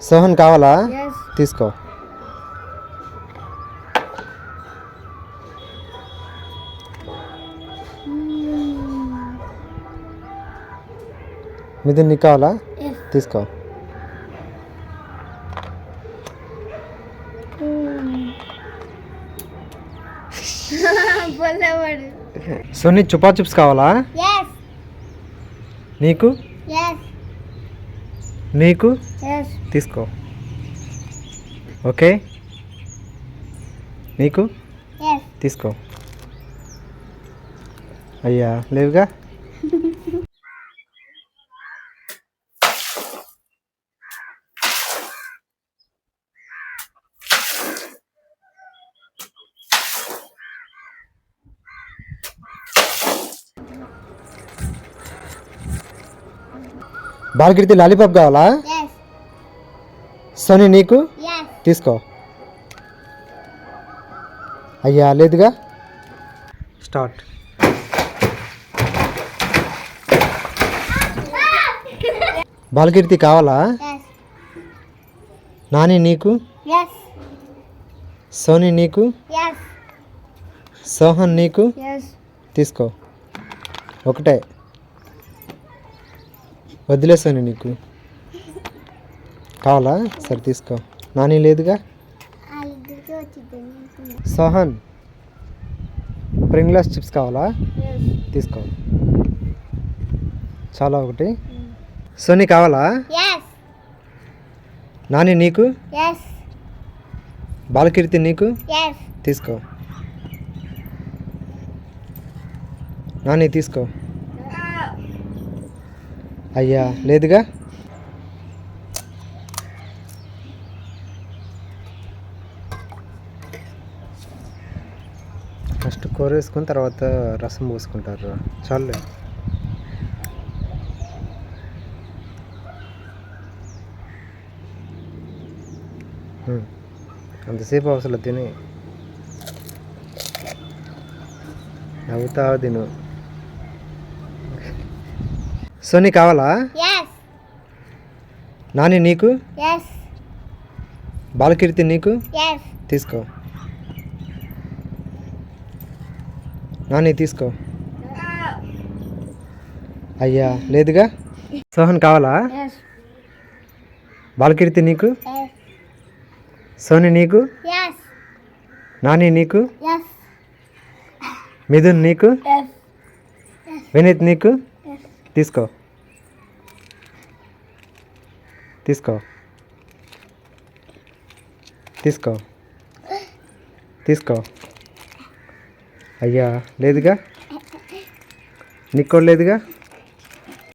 సోహన్ కావాలా? తీసుకో. మిథున్ నీకు కావాలా? తీసుకో. సోనీ చుపా చిప్స్ కావాలా? నీకు? నీకు? తీసుకో. ఓకే. నీకు? తీసుకో. అయ్యా లేవుగా. బాలకృతి లాలీపాప్ కావాలా? సోనీ నీకు? తీసుకో. అయ్యా లేదుగా. స్టార్ట్. బాలకృతి కావాలా? నాని నీకు? సోనీ నీకు? సోహన్ నీకు? తీసుకో. ఒకటే వదిలే సోనీ నీకు కావాలా? సరే తీసుకో. నాని లేదుగా. సోహన్ ప్రింగ్లాస్ చిప్స్ కావాలా? తీసుకో. చాలా ఒకటి. సోనీ కావాలా? నాని నీకు? బాలకీర్తి నీకు? తీసుకో. నాని తీసుకో. అయ్యా లేదుగా. ఫస్ట్ కూర వేసుకుని తర్వాత రసం పోసుకుంటారు. చాలే. అంతసేపు అవసరం తిని నవ్వుతా తిను. సోనీ కావాలా? నాని నీకు? బాలకీర్తి నీకు? తీసుకో. నాని తీసుకో. అయ్యా లేదుగా. సోహన్ కావాలా? బాలకీర్తి నీకు? సోనీ నీకు? నాని నీకు? మిథున్ నీకు? వినీత్ నీకు? తీసుకో. తీసుకో. తీసుకో. తీసుకో. అయ్యా లేదుగా. నీకు కూడా లేదుగా.